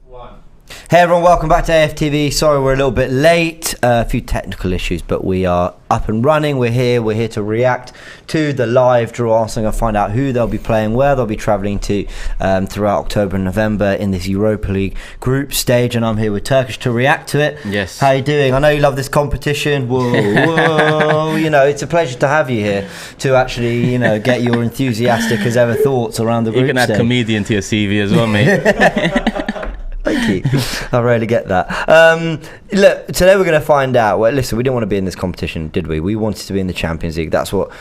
Hey everyone, welcome back to AFTV. Sorry we're a little bit late, a few technical issues, but we are up and running. We're here to react to the live draw. So I'm going to find out who they'll be playing, where they'll be travelling to throughout October and November in this Europa League group stage, and I'm here with Turkish to react to it. Yes. How you doing? I know you love this competition. Whoa. You know, it's a pleasure to have you here to actually, you know, get your enthusiastic as ever thoughts around the group stage. You can add comedian to your CV as well, mate. Thank you. I rarely get that. Look, today we're going to find out. Well, listen, we didn't want to be in this competition, did we? We wanted to be in the Champions League. That's what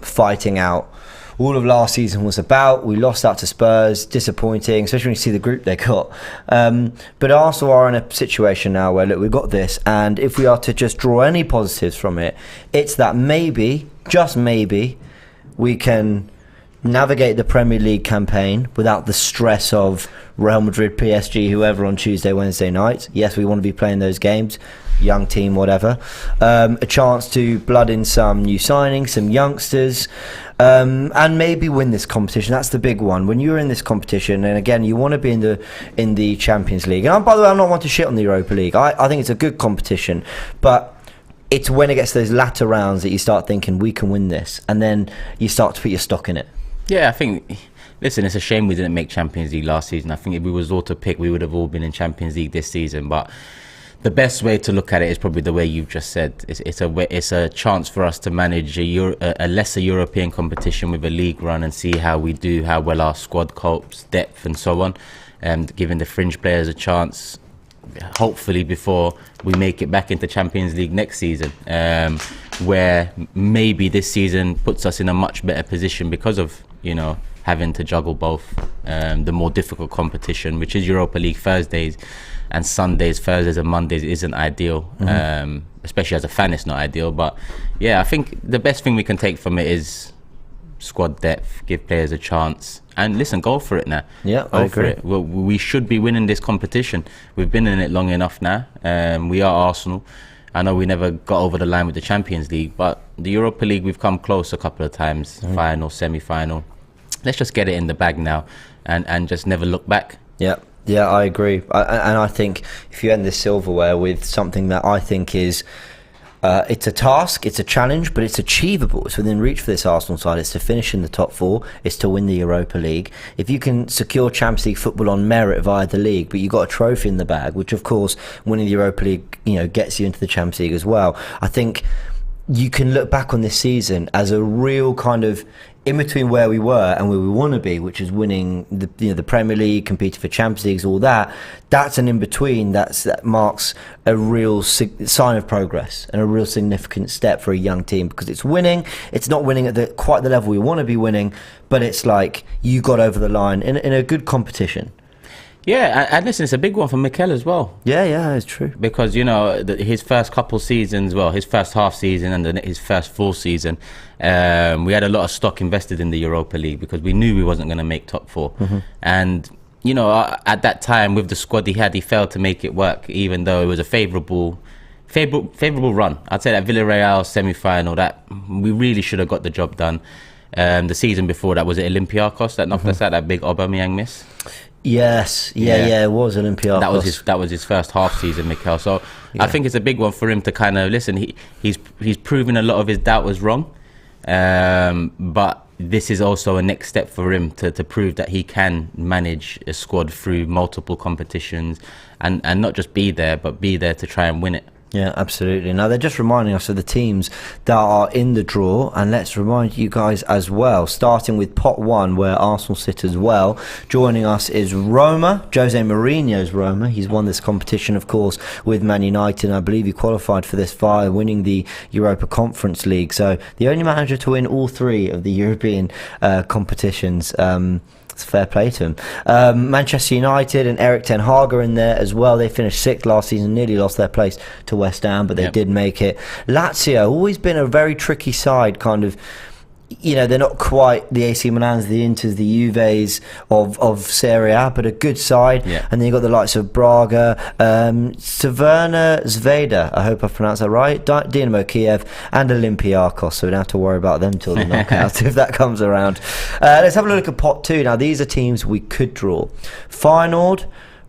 fighting out all of last season was about. We lost out to Spurs, disappointing, especially when you see the group they got. But Arsenal are in a situation now where, look, we've got this, and if we are to just draw any positives from it, it's that maybe, just maybe, we can navigate the Premier League campaign without the stress of Real Madrid, PSG, whoever on Tuesday, Wednesday night. Yes, we want to be playing those games, young team, whatever. A chance to blood in some new signings, some youngsters, and maybe win this competition. That's the big one. When you're in this competition, and again, you want to be in the Champions League. And by the way, I'm not one to shit on the Europa League. I think it's a good competition, but it's when it gets to those latter rounds that you start thinking we can win this, and then you start to put your stock in it. Yeah, I think, listen, it's a shame we didn't make Champions League last season. I think if we was all to pick, we would have all been in Champions League this season. But the best way to look at it is probably the way you've just said. It's a chance for us to manage a lesser European competition with a league run and see how we do, how well our squad copes, depth and so on, and giving the fringe players a chance, hopefully before we make it back into Champions League next season, where maybe this season puts us in a much better position because of, you know, having to juggle both the more difficult competition, which is Europa League Thursdays and Sundays. Thursdays and Mondays isn't ideal, especially as a fan it's not ideal. But yeah, I think the best thing we can take from it is squad depth, give players a chance, and listen, go for it now. Yeah, I agree. Well, we should be winning this competition. We've been in it long enough now. We are Arsenal. I know we never got over the line with the Champions League, but the Europa League, we've come close a couple of times, final, semi-final. Let's just get it in the bag now and just never look back. Yeah, I agree. And I think if you end this silverware with something that I think is, it's a task, it's a challenge, but it's achievable. It's within reach for this Arsenal side. It's to finish in the top four. It's to win the Europa League. If you can secure Champions League football on merit via the league, but you've got a trophy in the bag, which of course winning the Europa League, you know, gets you into the Champions League as well. I think you can look back on this season as a real kind of in between where we were and where we want to be, which is winning the Premier League, competing for Champions Leagues, all that. That's an in between. That marks a real sign of progress and a real significant step for a young team, because it's winning. It's not winning at quite the level we want to be winning, but it's like you got over the line in a good competition. Yeah, and listen, it's a big one for Mikel as well. Yeah, it's true. Because, you know, his first couple seasons, well, his first half season and then his first full season, we had a lot of stock invested in the Europa League because we knew we wasn't going to make top four. And, you know, at that time with the squad he had, he failed to make it work, even though it was a favourable run. I'd say that Villarreal semi-final, that we really should have got the job done. The season before that, was it Olympiacos that knocked us out, that big Aubameyang miss? Yes, yeah, it was Olympiacos. That was his first half season, Mikel. So yeah. I think it's a big one for him to kind of listen. He's proven a lot of his doubt was wrong, but this is also a next step for him to prove that he can manage a squad through multiple competitions and not just be there, but be there to try and win it. Yeah, absolutely. Now, they're just reminding us of the teams that are in the draw, and let's remind you guys as well, starting with pot one, where Arsenal sit as well. Joining us is Roma, Jose Mourinho's Roma. He's won this competition, of course, with Man United, and I believe he qualified for this via winning the Europa Conference League. So the only manager to win all three of the European competitions. It's fair play to him. Manchester United and Erik ten Hag are in there as well. They finished 6th last season, nearly lost their place to West Ham, but they did make it. Lazio, always been a very tricky side, kind of. You know, they're not quite the AC Milans, the Inters, the Juves of Serie A, but a good side. And then you've got the likes of Braga, Crvena Zvezda, I hope I've pronounced that right, Dinamo Kiev, and Olympiacos, so we don't have to worry about them till the knockout if that comes around. Let's have a look at pot two. Now, these are teams we could draw. Feyenoord,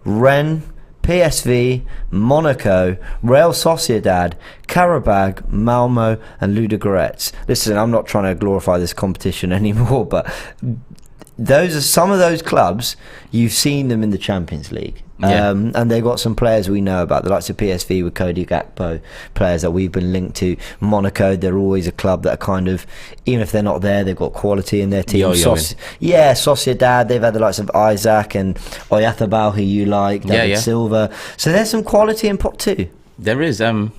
Rennes, PSV, Monaco, Real Sociedad, Karabag, Malmo, and Ludogorets. Listen, I'm not trying to glorify this competition anymore, but those are some of those clubs. You've seen them in the Champions League. And they've got some players we know about, the likes of PSV with Cody Gakpo, players that we've been linked to. Monaco, they're always a club that are kind of, even if they're not there, they've got quality in their team. Sociedad, they've had the likes of Isaac and Oyarzabal, who you like, David Silva. So there's some quality in pot 2. There is. When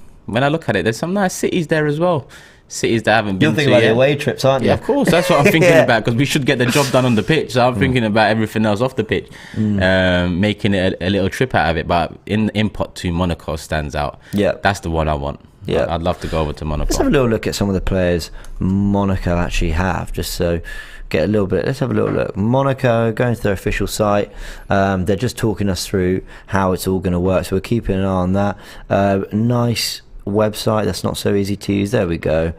I look at it, there's some nice cities there as well. Cities that haven't been You're thinking about the away trips, aren't you? Yeah, of course. That's what I'm thinking about, because we should get the job done on the pitch. So I'm thinking about everything else off the pitch, making it a little trip out of it. But in pot 2, Monaco stands out. Yeah, that's the one I want. Yeah, I'd love to go over to Monaco. Let's have a little look at some of the players Monaco actually have, just so get a little bit. Let's have a little look. Monaco, going to their official site, they're just talking us through how it's all going to work. So we're keeping an eye on that. Nice website that's not so easy to use. There we go.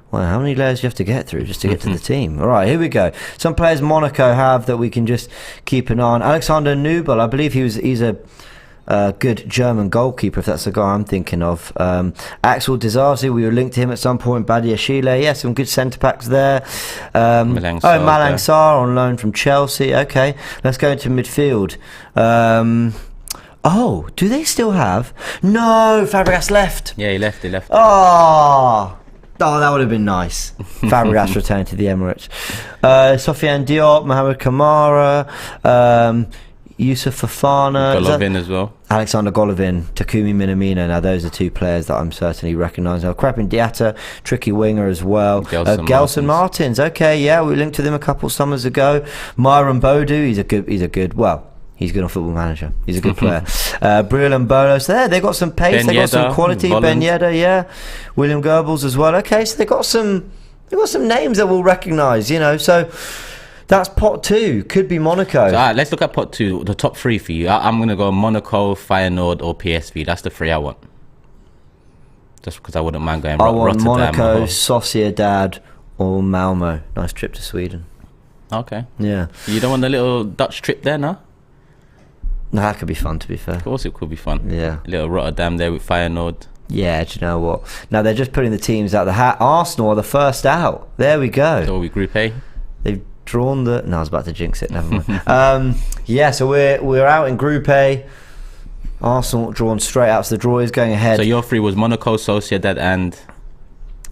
Well, how many layers do you have to get through just to get to the team? All right, here we go. Some players Monaco have that we can just keep an eye on. Alexander Nubel, I believe he's a good German goalkeeper, if that's the guy I'm thinking of. Axel Disasi, we were linked to him at some point. Badia Chile, yeah, some good centre backs there. Malang Sarr on loan from Chelsea. Okay, let's go into midfield. Oh, do they still have? No, Fabregas left. Yeah, he left. Oh, that would have been nice. Fabregas returned to the Emirates. Sofiane Diop, Mohamed Kamara, Yusuf Fofana, Golovin as well. Alexander Golovin, Takumi Minamino. Now those are 2 players that I'm certainly recognising. Krepin Diatta, tricky winger as well. Gelson Martins. Okay, yeah, we linked to them a couple summers ago. Myron Bodu, he's a good. Well, he's good on Football Manager. He's a good player. Bril and Bolo. So there, they've got some pace. They've got some quality. Ben Yedder, yeah. William Goebbels as well. Okay, so they've got some names that we'll recognise, you know. So that's pot 2. Could be Monaco. So, let's look at pot 2. The top 3 for you. I'm going to go Monaco, Feyenoord, or PSV. That's the 3 I want. Just because I wouldn't mind going Rotterdam. I want Monaco, Sociedad, or Malmo. Nice trip to Sweden. Okay. Yeah. You don't want a little Dutch trip there, no? No, that could be fun, to be fair. Of course it could be fun. Yeah. A little Rotterdam there with Feyenoord. Yeah, do you know what? Now they're just putting the teams out the hat. Arsenal are the first out. There we go. So we Group A? They've drawn the... No, I was about to jinx it. Never mind. Yeah, so we're out in Group A. Arsenal drawn straight out. So the draw is going ahead. So your 3 was Monaco, Sociedad, and...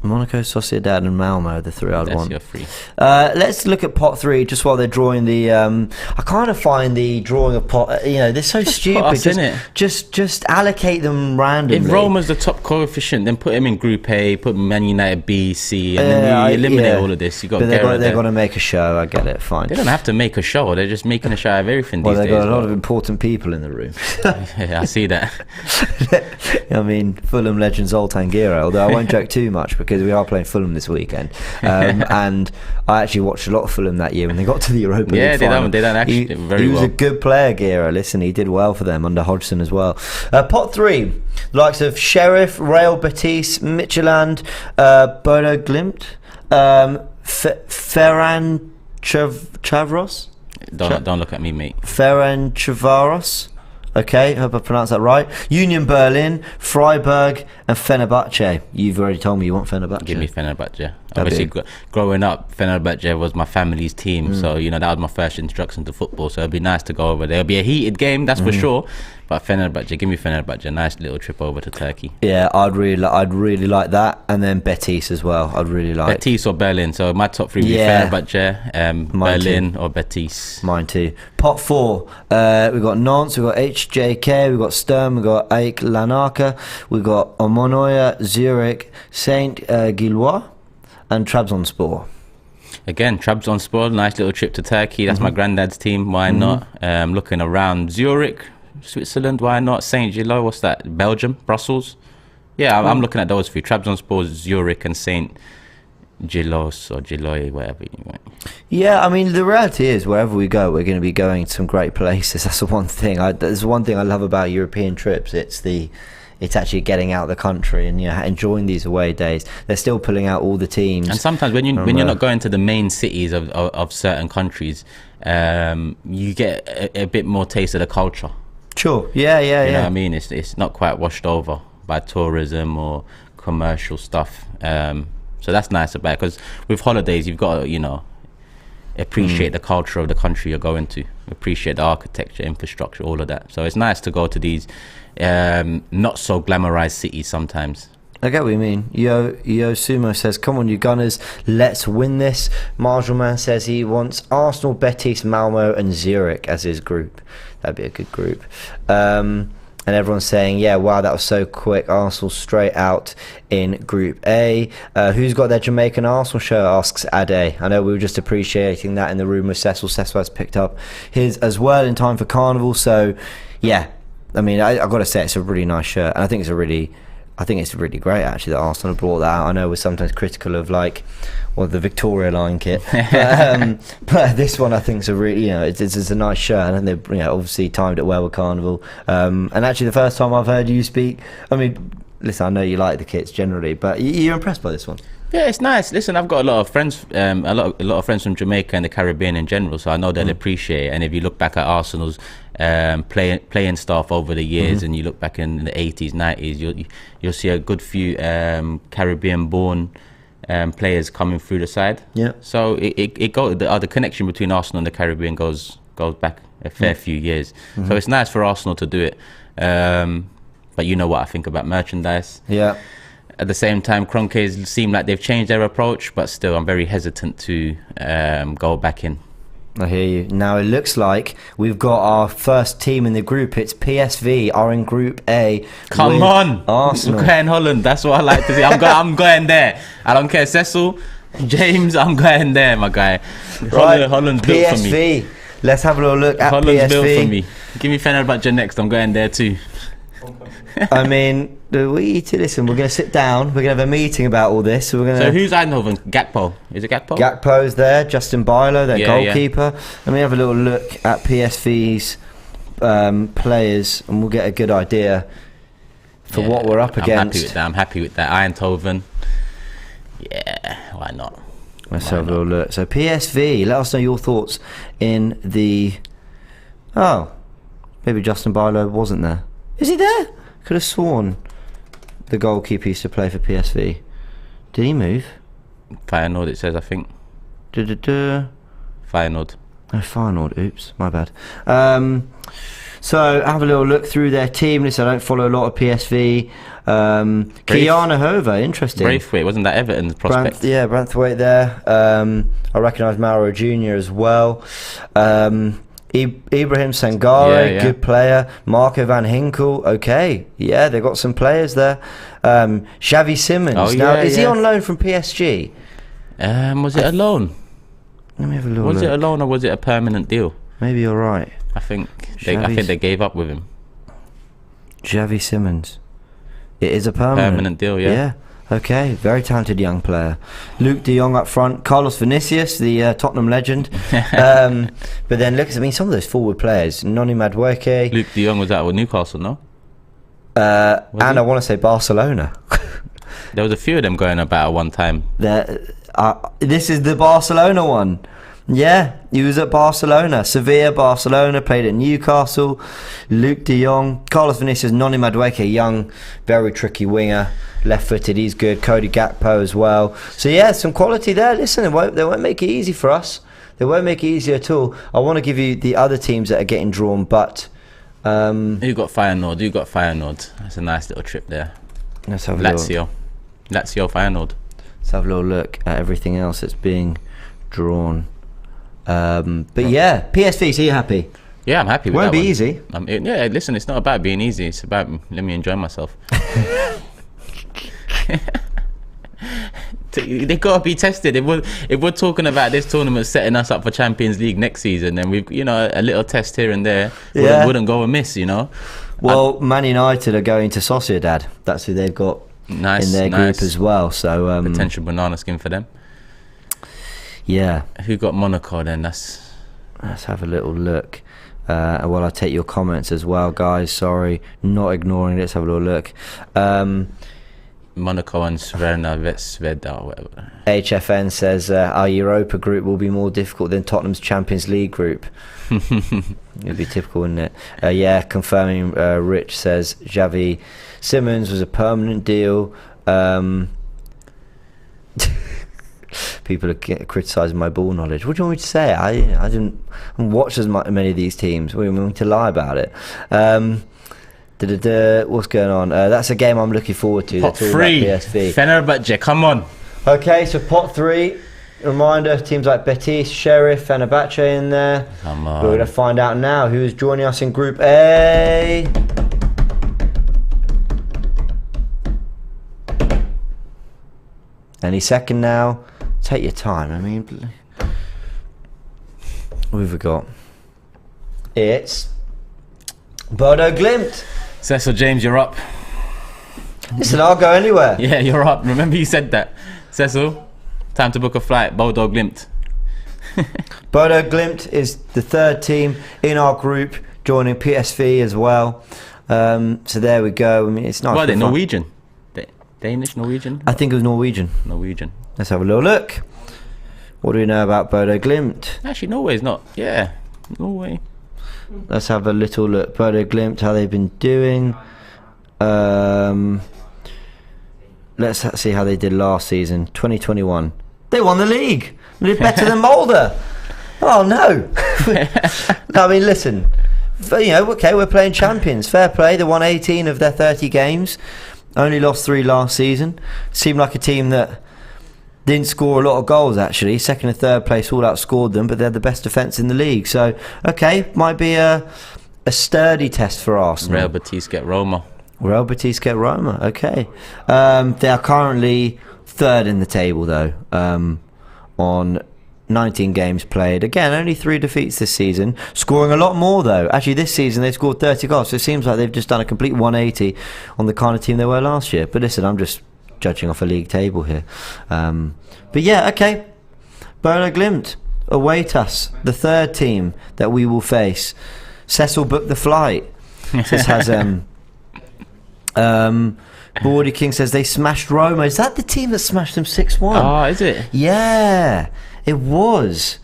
Monaco, Sociedad, and Malmo, the 3 I'd want. That's your 3. Let's look at pot 3 just while they're drawing the. I kind of find the drawing of pot. They're so just stupid. Just allocate them randomly. If Roma's the top coefficient, then put him in Group A, put Man United B, C, and then you eliminate all of this. You got. They're going to make a show. I get it. Fine. They don't have to make a show. They're just making a show of everything. Well, these they've days, got a lot of important people in the room. Yeah, I see that. I mean, Fulham legend Zoltan Giro. Although I won't joke too much because we are playing Fulham this weekend, and I actually watched a lot of Fulham that year when they got to the Europa League final. They don't actually very well. He was a good player, Giro. Listen, he did well for them under Hodgson as well. Pot 3, the likes of Sheriff, Real Betis, Midtjylland, Bodo Glimt, Ferran Chavros. Don't look at me, mate. Ferran Chavaros. Okay, hope I pronounced that right. Union Berlin, Freiburg, and Fenerbahce. You've already told me you want Fenerbahce. Give me Fenerbahce. Obviously, growing up, Fenerbahce was my family's team, so that was my first introduction to football. So it'd be nice to go over there. It'll be a heated game, that's for sure. But Fenerbahce, give me Fenerbahce. A nice little trip over to Turkey. Yeah, I'd really like that, and then Betis as well. I'd really like Betis or Berlin. So my top 3 would be Fenerbahce, Berlin, or Betis. Mine too. Pot 4. We've got Nantes, we've got HJK, we've got Sturm, we've got AEK Larnaca, we've got Omonoia, Zurich, Saint Gilloise, and Trabzonspor. Again, Trabzonspor, nice little trip to Turkey. That's my granddad's team. Why not? Looking around Zurich, Switzerland. Why not? Saint Gilloise, what's that? Belgium, Brussels. Yeah, I'm looking at those 3: Trabzonspor, Zurich, and Saint Gilloise or Gilloise, whatever you want. Yeah, I mean, the reality is wherever we go, we're going to be going to some great places. That's the one thing. There's one thing I love about European trips. It's actually getting out of the country and enjoying these away days. They're still pulling out all the teams. And sometimes when you're not going to the main cities of certain countries, you get a bit more taste of the culture. Sure. Yeah. You know what I mean? It's not quite washed over by tourism or commercial stuff. So that's nice about it, because with holidays you've got to, you know, appreciate the culture of the country you're going to, appreciate the architecture, infrastructure, all of that. So it's nice to go to these not so glamorized cities sometimes. I get what you mean. Yo Sumo says, come on, you Gunners, let's win this. Marshall Man says he wants Arsenal, Betis, Malmo and Zurich as his group. That'd be a good group. And everyone's saying, yeah, wow, that was so quick. Arsenal straight out in Group A. Who's got their Jamaican Arsenal shirt, asks Ade. I know we were just appreciating that in the room with Cecil. Cecil has picked up his as well in time for Carnival. So, yeah, I mean, I've got to say it's a really nice shirt. And I think it's really great, actually, that Arsenal brought that out. I know we're sometimes critical of, like, the Victoria line kit. But this one, I think, is a really, you know, it's a nice shirt. And they've, you know, obviously timed it well with Carnival. And actually, the first time I've heard you speak, I mean, listen, I know you like the kits generally, but you're impressed by this one? Yeah, it's nice. Listen, I've got a lot of friends, a lot of friends from Jamaica and the Caribbean in general, so I know they'll appreciate it. And if you look back at Arsenal's playing staff over the years, and you look back in the 80s, 90s, you'll see a good few Caribbean-born players coming through the side. Yeah. So the connection between Arsenal and the Caribbean goes back a fair few years. So it's nice for Arsenal to do it. But you know what I think about merchandise. Yeah. At the same time, Kroenkes seem like they've changed their approach, but still, I'm very hesitant to go back in. I hear you. Now it looks like we've got our first team in the group. It's PSV are in Group A. Come on, Arsenal. We're going Holland. That's what I like to see. I'm going there. I don't care, Cecil, James. I'm going there, my guy. Right. Holland's built for me. PSV. Let's have a little look at Holland's PSV. built for me. Give me Fenerbahce next. I'm going there too. I mean, listen, we're going to sit down. We're going to have a meeting about all this. So who's Eindhoven? Gakpo? Is it Gakpo? Gakpo's there. Justin Byler, their goalkeeper. Yeah. Let me have a little look at PSV's players, and we'll get a good idea for what we're up against. I'm happy with that. Eindhoven. Yeah, why not? Let's have a little look. So PSV, let us know your thoughts in the... Oh, maybe Justin Byler wasn't there. Is he there? Could have sworn the goalkeeper used to play for PSV. Did he move? Feyenoord, it says, I think. Feyenoord. Oh, Feyenoord. Oops, my bad. So have a little look through their team. Listen, I don't follow a lot of PSV. Kiana Hova, interesting. Braithwaite, wasn't that Everton's prospect? Braithwaite there. I recognise Mauro Jr. as well. Ibrahim Sangare, good player. Marco van Hinkel, okay. Yeah, they've got some players there. Xavi Simons. Is he on loan from PSG? Was it a loan? Let me have a look. Was it a loan or was it a permanent deal? Maybe you're right. I think they gave up with him. Xavi Simons. It is a permanent deal, yeah. Yeah. Okay, very talented young player. Luke de Jong up front. Carlos Vinicius, the Tottenham legend. But then look, I mean, some of those forward players. Noni Madueke. Luke de Jong was out with Newcastle, no? I want to say Barcelona. There was a few of them going about at one time. This is the Barcelona one. Yeah, he was at Barcelona. Sevilla, Barcelona, played at Newcastle. Luke de Jong. Carlos Vinicius, Noni Madueke, young, very tricky winger. Left-footed, he's good. Cody Gakpo as well. So yeah, some quality there. Listen, they won't make it easy for us. They won't make it easy at all. I want to give you the other teams that are getting drawn, but... Who got Feyenoord? That's a nice little trip there. Let's have a Lazio, Feyenoord. Let's have a little look at everything else that's being drawn. But yeah, PSV, so you're happy? Yeah, I'm happy with that. Won't be easy. Yeah, listen, it's not about being easy. It's about let me enjoy myself. They gotta be tested. If we're talking about this tournament setting us up for Champions League next season, then we've a little test here and there wouldn't go amiss, Well, Man United are going to Sociedad. That's who they've got in their group as well. So potential banana skin for them. Yeah. Who got Monaco then? Let's have a little look. Well, I'll take your comments as well, guys. Sorry, not ignoring it. Let's have a little look. Monaco and Sverna Sveda or whatever. HFN says our Europa group will be more difficult than Tottenham's Champions League group. It'd be typical, wouldn't it? Yeah, confirming. Rich says Xavi Simons was a permanent deal. People are criticising my ball knowledge. What do you want me to say? I didn't watch as many of these teams. We want me to lie about it. What's going on? That's a game I'm looking forward to. Pot 3. PSV. Fenerbahce, come on. Okay, so pot 3. Reminder, teams like Betis, Sheriff, Fenerbahce in there. Come on. We're going to find out now who's joining us in Group A. Any second now. Take your time. I mean, what have we got? It's Bodo Glimt. Cecil James, you're up. Listen, I'll go anywhere. Yeah, you're up. Remember you said that. Cecil, time to book a flight. Bodo Glimt. Bodo Glimt is the third team in our group, joining PSV as well. So there we go. I mean, it's nice. What are they, Norwegian? Danish, Norwegian? I think it was Norwegian. Norwegian. Let's have a little look. What do we know about Bodo Glimt? Actually, Norway's not. Yeah, Norway. Let's have a little look. Bodo Glimt, how they've been doing. Let's see how they did last season, 2021. They won the league. They did better than Mulder. Oh no! I mean, listen. Okay, we're playing champions. Fair play. They won 18 of their 30 games. Only lost 3 last season. Seemed like a team that didn't score a lot of goals, actually. Second and third place all outscored them, but they're the best defence in the league. So, okay, might be a sturdy test for Arsenal. Real Betis get Roma. Real Betis get Roma, okay. They are currently third in the table, though, on 19 games played. Again, only 3 defeats this season. Scoring a lot more, though. Actually, this season they've scored 30 goals, so it seems like they've just done a complete 180 on the kind of team they were last year. But listen, I'm just judging off a league table here. But yeah, okay. Bodo Glimt await us, the third team that we will face. Cecil booked the flight. This has... Bordy King says they smashed Roma. Is that the team that smashed them 6-1? Oh, is it? Yeah, it was.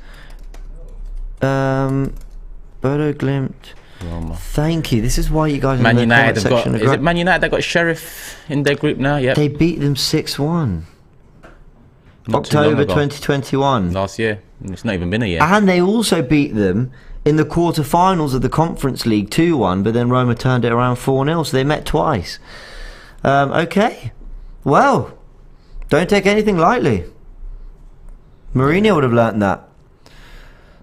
Bodo Glimt. Roma. Thank you. This is why you guys. Man United have got. Is it Man United that got Sheriff in their group now? Yeah. They beat them 6-1. October 2021. Last year. It's not even been a year. And they also beat them in the quarterfinals of the Conference League 2-1, but then Roma turned it around 4-0, so they met twice. Okay. Well, don't take anything lightly. Mourinho would have learnt that.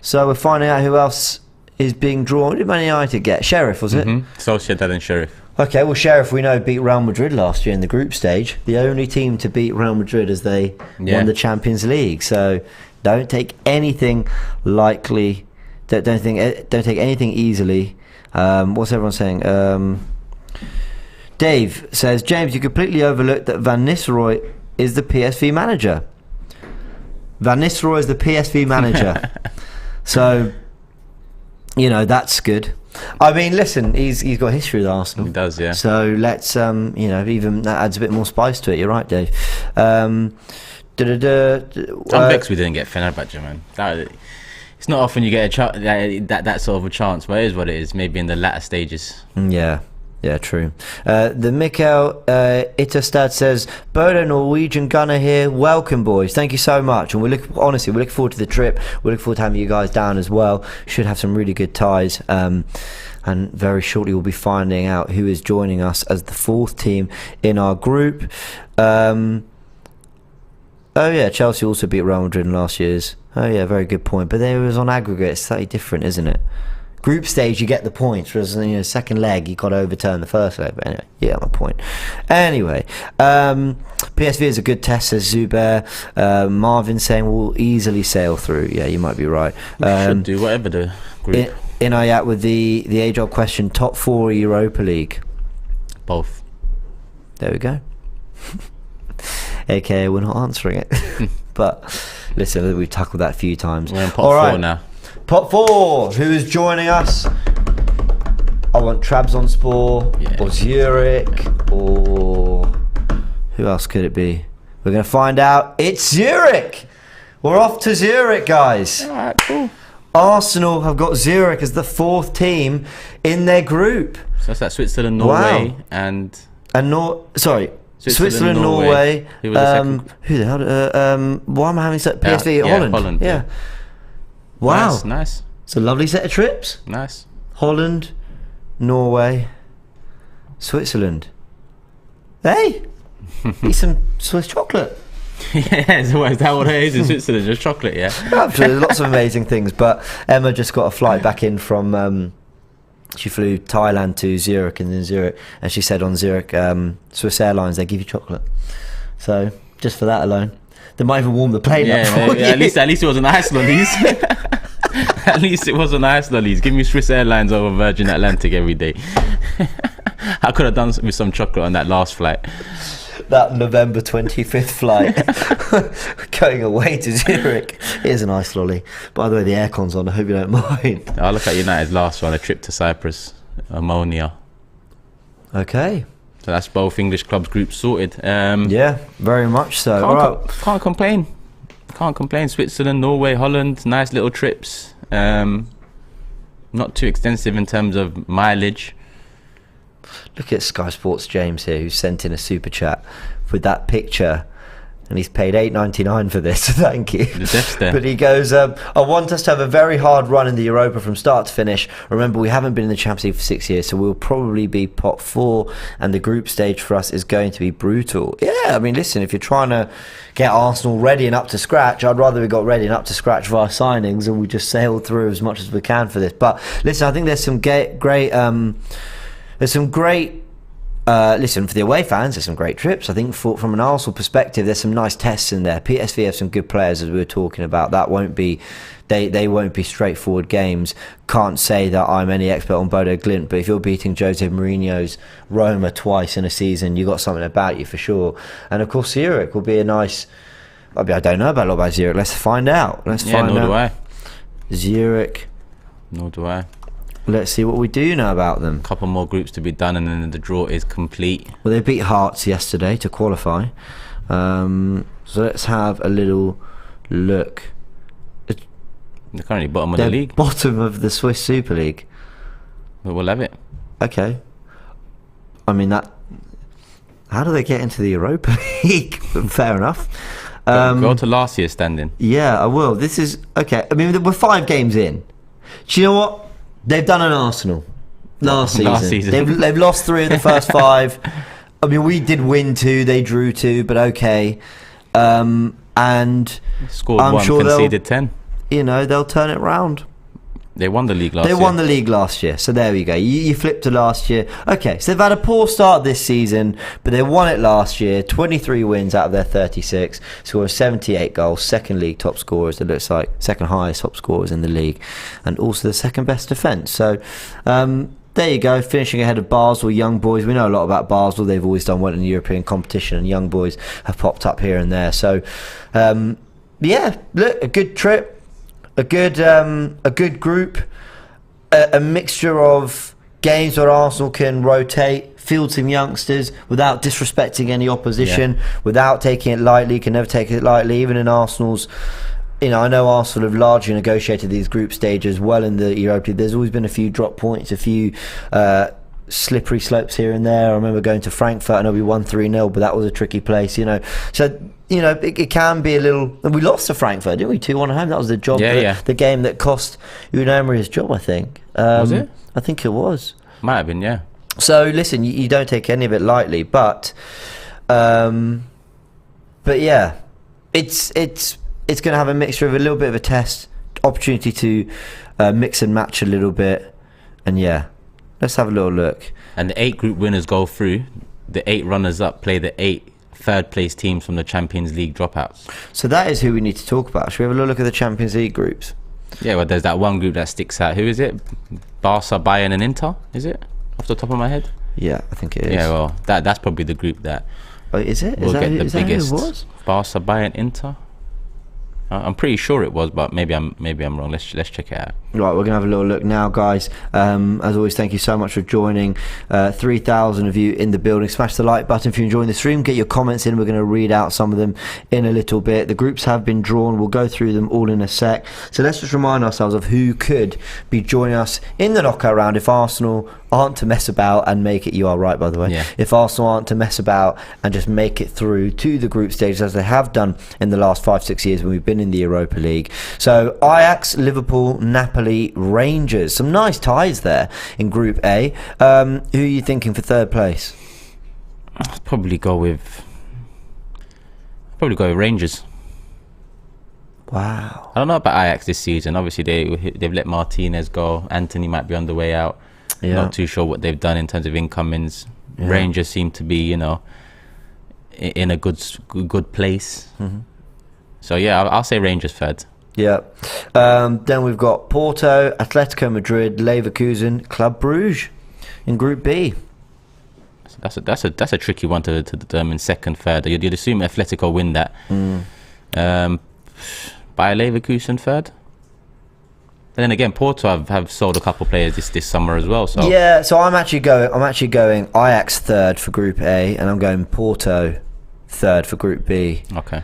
So we're finding out who else is being drawn. What did Man United get? Sheriff, was it? Sociedad and Sheriff. Okay, well, Sheriff, we know, beat Real Madrid last year in the group stage. The only team to beat Real Madrid as they won the Champions League. So don't take anything lightly. Don't take anything easily. What's everyone saying? Dave says, James, you completely overlooked that Van Nistelrooy is the PSV manager. Van Nistelrooy is the PSV manager. So, that's good. I mean, listen, he's got history with Arsenal. He does, yeah. So let's, even that adds a bit more spice to it. You're right, Dave. I'm vexed we didn't get Fenerbahce, man. It's not often you get that sort of a chance, but it is what it is. Maybe in the latter stages. Yeah, true. The Mikael Itterstad says, Bodo Norwegian gunner here. Welcome, boys. Thank you so much. And we look forward to the trip. We look forward to having you guys down as well. Should have some really good ties. And very shortly we'll be finding out who is joining us as the fourth team in our group. Oh yeah, Chelsea also beat Real Madrid in last year's. Oh yeah, very good point. But there was on aggregate, it's slightly different, isn't it? Group stage, you get the points, whereas second leg, you got to overturn the first leg. But anyway, yeah, my point. Anyway, PSV is a good test, says Zubair. Marvin saying we'll easily sail through. Yeah, you might be right. Should do whatever the group. In Ayat with the age-old question, top 4 Europa League. Both. There we go. AKA, we're not answering it. But listen, we've tackled that a few times. We're in pot 4 now. Pot 4, who is joining us? I want Trabzonspor or Zurich or Who else could it be? We're going to find out. It's Zurich. We're off to Zurich, guys. All right, cool. Arsenal have got Zurich as the 4th team in their group. So that's like Switzerland, Norway, and Switzerland, Norway. Who was the second? Who the hell? Why am I having such PSV? Holland. Yeah. Wow. Nice. It's a lovely set of trips. Nice. Holland, Norway, Switzerland. Hey, eat some Swiss chocolate. Yeah, so is that what it is in Switzerland? Just chocolate, yeah? Absolutely, lots of amazing things. But Emma just got a flight back in from... she flew Thailand to Zurich and then Zurich. And she said on Zurich, Swiss Airlines, they give you chocolate. So, just for that alone. They might even warm the plane up for you. At least it wasn't ice lollies. At least it wasn't ice lollies. Give me Swiss Airlines over Virgin Atlantic every day. I could have done with some chocolate on that last flight. That November 25th flight going away to Zurich. Here's an ice lolly. By the way, the aircon's on. I hope you don't mind. I'll look at United's last one, a trip to Cyprus, ammonia. Okay. So that's both English clubs groups sorted. Yeah, very much so. Can't complain. Can't complain. Switzerland, Norway, Holland, nice little trips. Not too extensive in terms of mileage. Look at Sky Sports James here, who sent in a super chat with that picture, and he's paid $8.99 for this. Thank you. The depth's there. But he goes, I want us to have a very hard run in the Europa from start to finish. Remember, we haven't been in the Champions League for 6 years, so we'll probably be pot 4, and the group stage for us is going to be brutal. Yeah, I mean, listen, if you're trying to get Arsenal ready and up to scratch, I'd rather we got ready and up to scratch via signings and we just sailed through as much as we can for this. But listen, I think there's some great listen, for the away fans, there's some great trips. I think from an Arsenal perspective, there's some nice tests in there. PSV have some good players, as we were talking about. That won't be, they won't be straightforward games. Can't say that I'm any expert on Bodo Glimt, but if you're beating Jose Mourinho's Roma twice in a season, you got something about you for sure. And of course, Zurich will be a nice. I don't know about a lot about Zurich. Let's find out. Nor do I. Zurich. Nor do I. Let's see what we do know about them. A couple more groups to be done, and then the draw is complete. Well, they beat Hearts yesterday to qualify. So let's have a little look. They're currently bottom of the league. Bottom of the Swiss Super League. But we'll have it. Okay. I mean, that. How do they get into the Europa League? Fair enough. Go to last year's standing. Yeah, I will. This is okay. I mean, we're 5 games in. Do you know what? They've done an Arsenal last season. They've lost 3 of the first 5. I mean, we did win 2, they drew 2, but okay. And scored I'm 1, sure conceded 10. You know, they'll turn it round. They won the league last year. They won the league last year, so there we go. You flipped to last year. Okay, so they've had a poor start this season, but they won it last year. 23 wins out of their 36. Scored 78 goals. Second league top scorers, it looks like. Second highest top scorers in the league. And also the second best defence. So, there you go, finishing ahead of Basel, Young Boys. We know a lot about Basel. They've always done well in the European competition, and Young Boys have popped up here and there. So, yeah, look, a good trip. A good group, a mixture of games where Arsenal can rotate, field some youngsters without disrespecting any opposition, without taking it lightly. Can never take it lightly, even in Arsenal's. You know, I know Arsenal have largely negotiated these group stages well in the Europa League. There's always been a few drop points, a few slippery slopes here and there. I remember going to Frankfurt. I know we won 3-0, but that was a tricky place, you know. So, you know, it can be a little... And we lost to Frankfurt, didn't we? 2-1 at home. That was the job, the game that cost Unai Emery his job, I think. Was it? I think it was. Might have been, yeah. So, listen, you don't take any of it lightly, but yeah, it's going to have a mixture of a little bit of a test, opportunity to mix and match a little bit, and yeah. Let's have a little look. And the 8 group winners go through. The 8 runners-up play the 8 third-place teams from the Champions League dropouts. So that is who we need to talk about. Should we have a little look at the Champions League groups? Yeah, well, there's that one group that sticks out. Who is it? Barca, Bayern and Inter, is it? Off the top of my head? Yeah, I think it is. Yeah, well, that's probably the group that is it? will get the biggest. Who it was? Barca, Bayern, Inter. I'm pretty sure it was, but maybe I'm wrong. Let's check it out. Right, we're gonna have a little look now, guys. As always, thank you so much for joining. 3,000 of you in the building. Smash the like button if you're enjoying the stream. Get your comments in. We're going to read out some of them in a little bit. The groups have been drawn. We'll go through them all in a sec. So let's just remind ourselves of who could be joining us in the knockout round if Arsenal aren't to mess about and make it. You are right, by the way. Yeah. If Arsenal aren't to mess about and just make it through to the group stage as they have done in the last 5-6 years when we've been in the Europa League. So Ajax, Liverpool, Napoli, Rangers. Some nice ties there in Group A. Who are you thinking for third place? I'd probably go with Rangers. Wow. I don't know about Ajax this season. Obviously, they've let Martinez go. Anthony might be on the way out. Yeah. Not too sure what they've done in terms of incomings. Yeah. Rangers seem to be, in a good place. Mm-hmm. So yeah, I'll say Rangers third. Yeah. Then we've got Porto, Atletico Madrid, Leverkusen, Club Brugge in Group B. That's a tricky one to determine second, third. You'd assume Atletico win that. By Leverkusen third. And then again, Porto have sold a couple players this summer as well. So yeah, so I'm actually going Ajax third for Group A, and I'm going Porto third for Group B. Okay.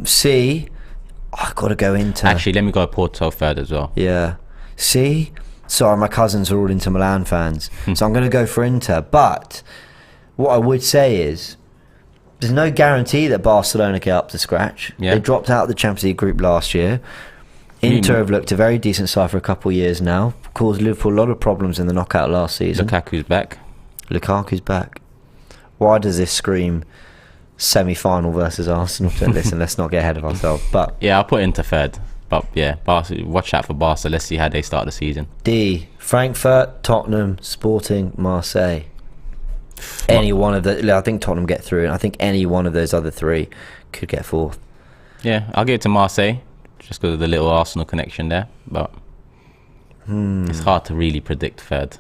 C, I've got to go Inter. Actually, let me go Porto third as well. Yeah. C, sorry, my cousins are all Inter Milan fans, so I'm going to go for Inter. But what I would say is, there's no guarantee that Barcelona get up to scratch. Yeah. They dropped out of the Champions League group last year. Inter have looked a very decent side for a couple of years now. Caused Liverpool a lot of problems in the knockout last season. Lukaku's back. Why does this scream semi-final versus Arsenal? Listen, let's not get ahead of ourselves. But yeah, I'll put Inter third. But yeah, Barca, watch out for Barca. Let's see how they start the season. D, Frankfurt, Tottenham, Sporting, Marseille. Any one of the, I think Tottenham get through, and I think any one of those other three could get fourth. Yeah, I'll give it to Marseille just because of the little Arsenal connection there. But it's hard to really predict third.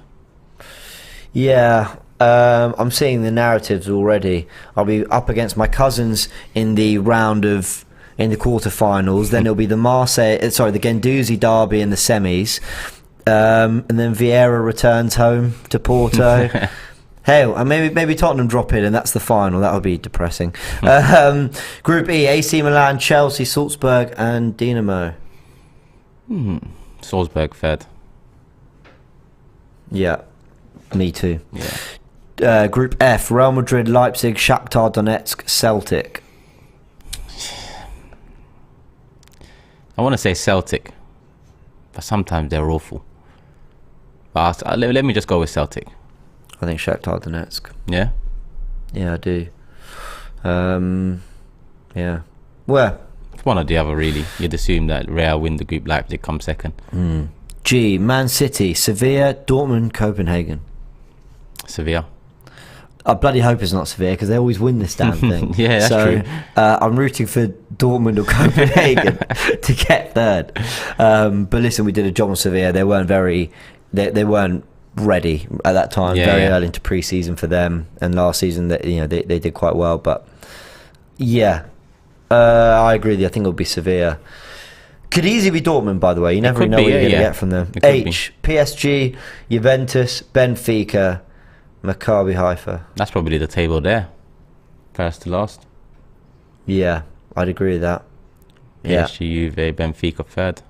Yeah, I'm seeing the narratives already. I'll be up against my cousins in the quarterfinals. Then it'll be the Guendouzi derby in the semis, and then Vieira returns home to Porto. Hell, and maybe Tottenham drop in, and that's the final. That would be depressing. Group E: AC Milan, Chelsea, Salzburg, and Dinamo. Salzburg third. Yeah, me too. Yeah. Group F: Real Madrid, Leipzig, Shakhtar Donetsk, Celtic. I want to say Celtic, but sometimes they're awful. But let me just go with Celtic. I think Shakhtar Donetsk. Yeah? Yeah, I do. Yeah. Well, It's one or the other, really. You'd assume that Real win the group, Leipzig come second. G, Man City, Sevilla, Dortmund, Copenhagen. Sevilla. I bloody hope it's not Sevilla because they always win this damn thing. Yeah, that's true. I'm rooting for Dortmund or Copenhagen to get third. But listen, we did a job on Sevilla. They weren't they weren't ready at that time. Very early into pre-season for them, and last season they did quite well. But yeah, I agree with you. I think it'll be Sevilla. Could easily be Dortmund, by the way. You never really know what you're going to get from them. H, PSG, Juventus, Benfica, Maccabi Haifa. That's probably the table there. First to last. Yeah, I'd agree with that. Yeah. PSG, Juve, Benfica third.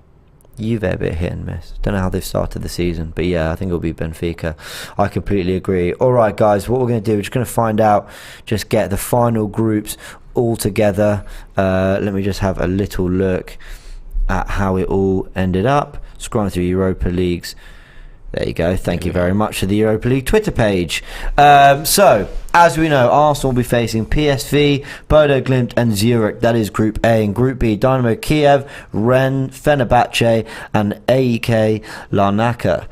Juve a bit hit and miss. Don't know how they've started the season, but yeah, I think it'll be Benfica. I completely agree. All right, guys, what we're going to do, we're just going to find out, just get the final groups all together. Let me just have a little look at how it all ended up. Scrolling through Europa Leagues. There you go. Thank you very much to the Europa League Twitter page. So, as we know, Arsenal will be facing PSV, Bodo Glimt and Zurich. That is Group A. In Group B, Dynamo Kiev, Rennes, Fenerbahce and AEK Larnaca.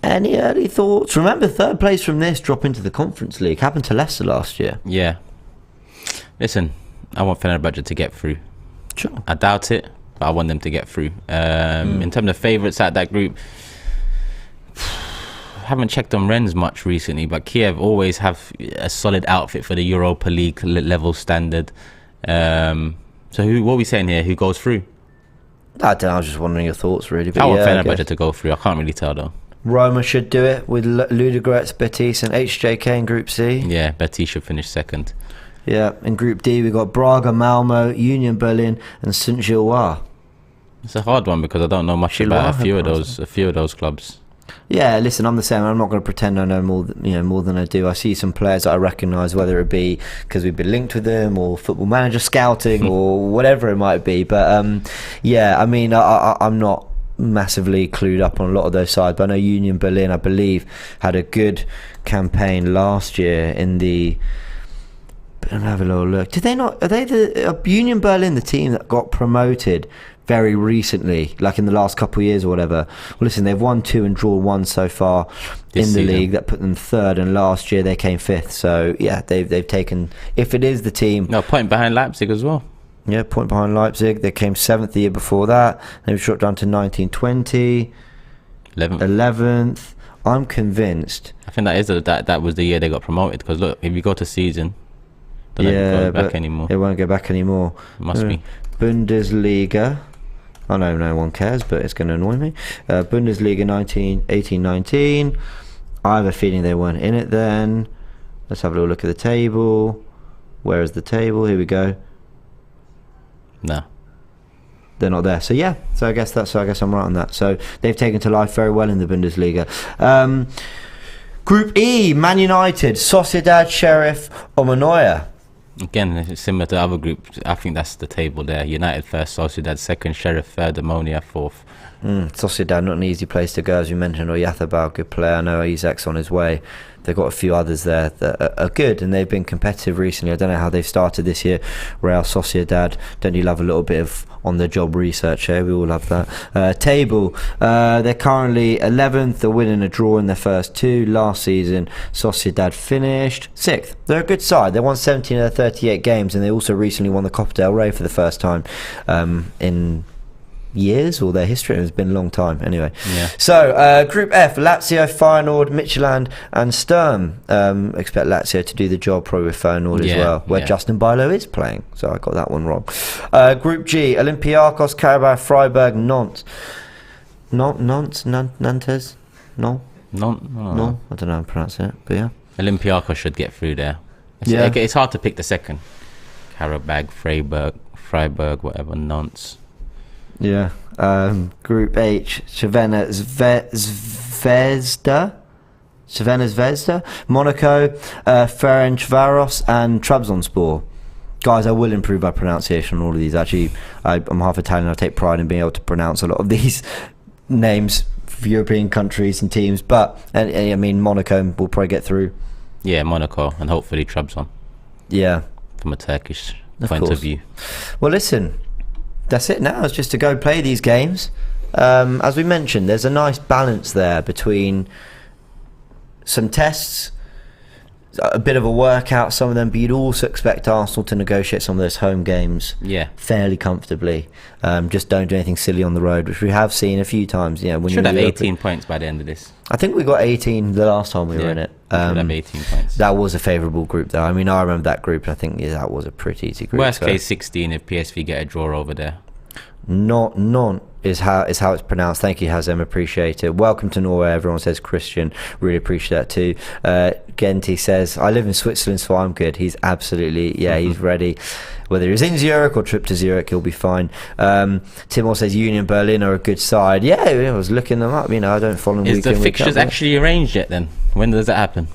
Any early thoughts? Remember, third place from this drop into the Conference League. Happened to Leicester last year. Yeah. Listen, I want Fenerbahce to get through. Sure. I doubt it, but I want them to get through. In terms of favourites at that group, haven't checked on Rennes much recently, but Kiev always have a solid outfit for the Europa League level standard. So what are we saying here? Who goes through? I don't know, I was just wondering your thoughts, really. But I want I Fenerbahce guess to go through. I can't really tell, though. Roma should do it with Ludogorets, Betis and HJK in Group C. Yeah, Betis should finish second. Yeah, in Group D, we've got Braga, Malmo, Union Berlin and Saint-Gilloise. It's a hard one because I don't know much about a few of those clubs. Yeah, listen, I'm the same. I'm not going to pretend I know more than I do. I see some players that I recognise, whether it be because we've been linked with them or Football Manager scouting or whatever it might be. But yeah, I mean, I'm not massively clued up on a lot of those sides, but I know Union Berlin, I believe, had a good campaign last year in the. I'll have a little look. Did they not? Are they the Union Berlin, the team that got promoted very recently, like in the last couple of years or whatever? Well, listen, they've won 2 and drawn 1 so far this in the league. That put them 3rd, and last year they came 5th. So yeah, they've taken. If it is the team, no, point behind Leipzig as well. Yeah, point behind Leipzig. They came 7th the year before that. They've shot down to 1920, 11th. I'm convinced. I think that was the year they got promoted. Because look, if you go to season, they don't go back anymore. It won't go back anymore. Must be Bundesliga. I know no one cares, but it's going to annoy me. Bundesliga 18-19. I have a feeling they weren't in it then. Let's have a little look at the table. Where is the table? Here we go. No, they're not there. So yeah. So I guess I'm right on that. So they've taken to life very well in the Bundesliga. Group E: Man United, Sociedad, Sheriff, Omonoya. Again, it's similar to other groups. I think that's the table there. United first, Sociedad second, Sheriff third, Ammonia fourth. Sociedad, not an easy place to go, as you mentioned. Oyarzabal, good player. I know Isak's on his way. They've got a few others there that are good, and they've been competitive recently. I don't know how they've started this year. Real Sociedad, don't you love a little bit of on-the-job research here? We all love that. Table, they're currently 11th. They're winning a draw in their first 2. Last season, Sociedad finished 6th. They're a good side. They won 17 of their 38 games, and they also recently won the Copa del Rey for the first time in years, or their history. It's been a long time anyway. Yeah. So Group F: Lazio, Feyenoord, Midtjylland and Sturm. Expect Lazio to do the job, probably with Feyenoord as well, where Justin Bilo is playing, so I got that one wrong. Group G: Olympiacos, Carabao, Freiburg, Nantes. Nantes? No, I don't know how to pronounce it, but yeah, Olympiacos should get through there. It's hard to pick the second. Carabao, Freiburg, whatever, Nantes. Yeah. Group H: Cervena Zvezda, Monaco, Ferencvaros and Trabzonspor. Guys, I will improve my pronunciation on all of these. Actually, I'm half Italian. I take pride in being able to pronounce a lot of these names for European countries and teams. But I mean, Monaco will probably get through. Yeah, Monaco and hopefully Trabzon. Yeah. From a Turkish point of view. Well, listen. That's it now. It's just to go play these games. As we mentioned, there's a nice balance there between some tests, a bit of a workout, some of them, but you'd also expect Arsenal to negotiate some of those home games fairly comfortably. Just don't do anything silly on the road, which we have seen a few times. When should have 18 points by the end of this. I think we got 18 the last time we were in it. Should have 18 points. That was a favourable group, though. I mean, I remember that group. I think that was a pretty easy group. Worst case 16 if PSV get a draw over there. Non is how it's pronounced. Thank you, Hazem. Appreciate it. Welcome to Norway. Everyone says Christian. Really appreciate that too. Genti says, I live in Switzerland, so I'm good. He's absolutely, he's ready. Whether he's in Zurich or trip to Zurich, he'll be fine. Timor says Union Berlin are a good side. Yeah, I was looking them up. I don't follow them. Is the fixtures actually arranged yet then? When does that happen?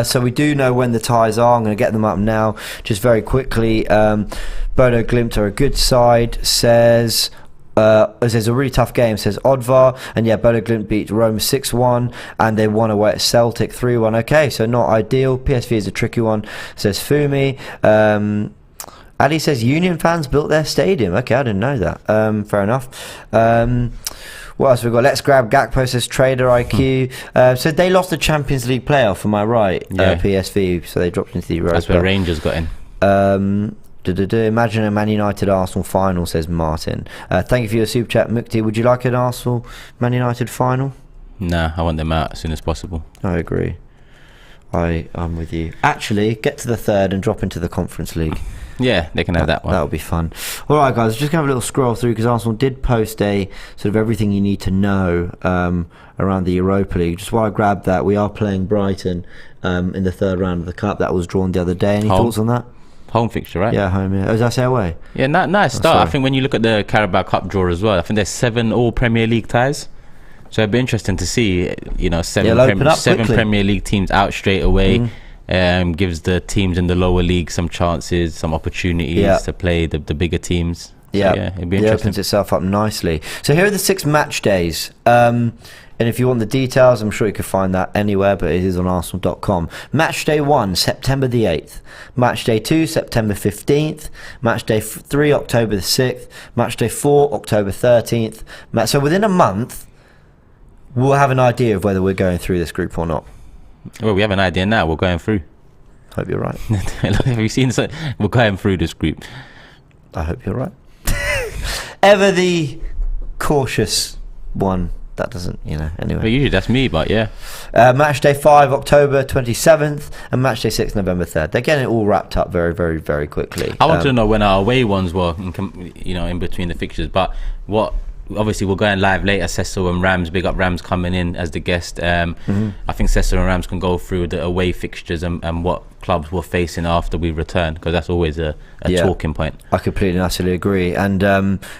So we do know when the ties are. I'm going to get them up now. Just very quickly. Bodo Glimt are a good side, says... there's a really tough game, says Odvar, and Bodo Glimt beat Roma 6-1 and they won away at Celtic 3-1. Okay, so not ideal. PSV is a tricky one, says Fumi. Ali says Union fans built their stadium. Okay, I didn't know that. Fair enough. What else we got? Let's grab Gakpo, says Trader IQ. So they lost the Champions League playoff, am I right? PSV, so they dropped into the Europa. That's where Rangers got in. Imagine a Man United Arsenal final, says Martin. Thank you for your super chat, Mukti. Would you like an Arsenal Man United final? Nah, I want them out as soon as possible. I agree. I'm with you. Actually, get to the third and drop into the Conference League. Yeah, they can have that one. That'll be fun. All right, guys, just gonna have a little scroll through because Arsenal did post a sort of everything you need to know around the Europa League. Just while I grab that, we are playing Brighton in the third round of the Cup. That was drawn the other day. Any thoughts on that? Home fixture, right? Yeah, home. Yeah. Oh, did I say away? Yeah, nice start. I think when you look at the Carabao Cup draw as well, I think there's 7 all Premier League ties. So it'd be interesting to see, you know, seven Premier League teams out straight away. Gives the teams in the lower league some chances, some opportunities to play the bigger teams. So, it'd be interesting. It opens itself up nicely. So here are the 6 match days. And if you want the details, I'm sure you can find that anywhere, but it is on arsenal.com. Match day 1, September the 8th. Match day 2, September 15th. Match day 3, October the 6th. Match day 4, October 13th. So within a month, we'll have an idea of whether we're going through this group or not. Well, we have an idea now. We're going through. Hope you're right. Have you seen this? We're going through this group. I hope you're right. Ever the cautious one. That doesn't, anyway. But usually that's me, but yeah. Match day 5, October 27th, and match day 6, November 3rd. They're getting it all wrapped up very, very, very quickly. I want to know when our away ones were, in between the fixtures. But obviously we're going live later. Cecil and Rams, big up Rams coming in as the guest. I think Cecil and Rams can go through the away fixtures and what clubs we're facing after we return, because that's always a talking point. I completely and utterly agree. And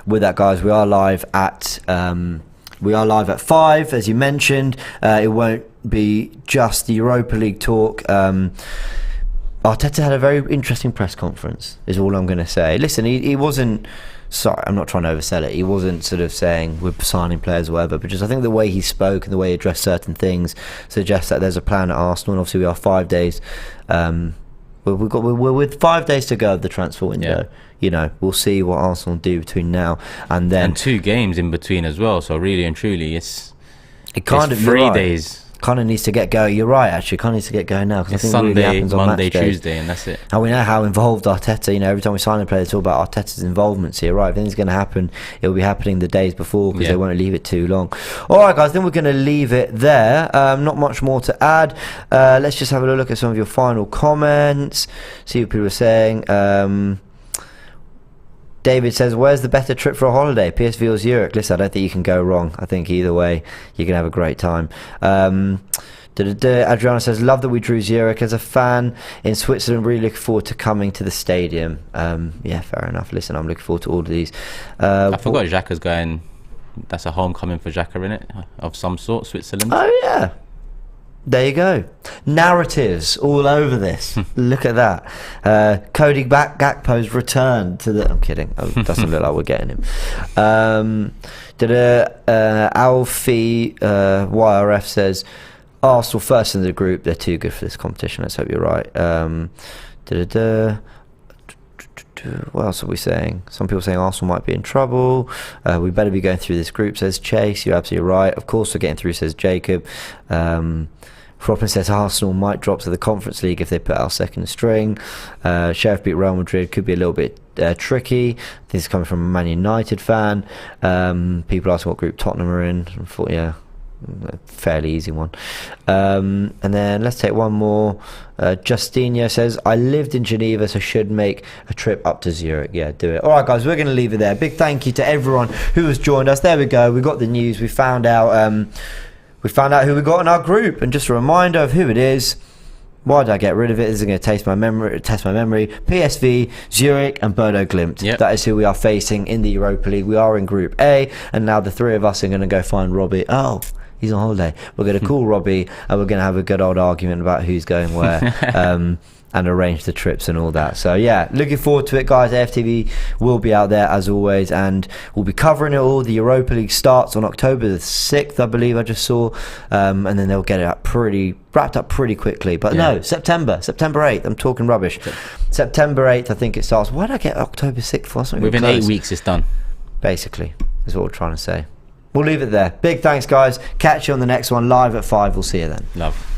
with that, guys, we are live at 5, as you mentioned. It won't be just the Europa League talk. Arteta had a very interesting press conference, is all I'm going to say. Listen, he wasn't... Sorry, I'm not trying to oversell it. He wasn't sort of saying we're signing players or whatever, but just I think the way he spoke and the way he addressed certain things suggests that there's a plan at Arsenal. And obviously we are 5 days... We're with 5 days to go of the transfer window. We'll see what Arsenal do between now and then. And 2 games in between as well. So really and truly, it's 3 days. Kind of needs to get going. You're right, actually. Kind of needs to get going now. Because I think Sunday, it really happens on Monday, match days. Tuesday, and that's it. And we know how involved Arteta. Every time we sign a player, it's all about Arteta's involvement here, right? If anything's going to happen, it will be happening the days before because they won't leave it too long. All right, guys. Then we're going to leave it there. Not much more to add. Let's just have a look at some of your final comments. See what people are saying. David says, where's the better trip for a holiday? PSV or Zurich? Listen, I don't think you can go wrong. I think either way, you can have a great time. Adriana says, love that we drew Zurich. As a fan in Switzerland, really looking forward to coming to the stadium. Yeah, fair enough. Listen, I'm looking forward to all of these. I forgot Xhaka's going... That's a homecoming for Xhaka, isn't it? Of some sort, Switzerland. Oh, yeah. There you go. Narratives all over this. Look at that. Cody Gakpo's return to the... I'm kidding. It doesn't look like we're getting him. Alfie YRF says, Arsenal first in the group. They're too good for this competition. Let's hope you're right. What else are we saying? Some people saying Arsenal might be in trouble. We better be going through this group, says Chase. You're absolutely right. Of course we're getting through, says Jacob. Robin says Arsenal might drop to the Conference League if they put out second string. Sheriff beat Real Madrid could be a little bit tricky. This is coming from a Man United fan. People asking what group Tottenham are in. I thought, a fairly easy one. And then let's take one more. Justinio says, I lived in Geneva, so should make a trip up to Zurich. Yeah, do it. All right, guys, we're going to leave it there. Big thank you to everyone who has joined us. There we go. We got the news. We found out who we got in our group, and just a reminder of who it is. Why did I get rid of it? This is going to test my memory. PSV, Zurich, and Bodo Glimt. Yep. That is who we are facing in the Europa League. We are in Group A, and now the 3 of us are going to go find Robbie. Oh, he's on holiday. We're going to call Robbie, and we're going to have a good old argument about who's going where. And arrange the trips and all that. So yeah, looking forward to it, guys. AFTV will be out there as always, and we'll be covering it all. The Europa League starts on October the 6th, I believe I just saw, and then they'll get it wrapped up pretty quickly. But no, September 8th. I'm talking rubbish. September 8th, I think it starts. Why did I get October 6th for? Within 8 weeks, it's done. Basically, is what we're trying to say. We'll leave it there. Big thanks, guys. Catch you on the next one live at 5. We'll see you then. Love.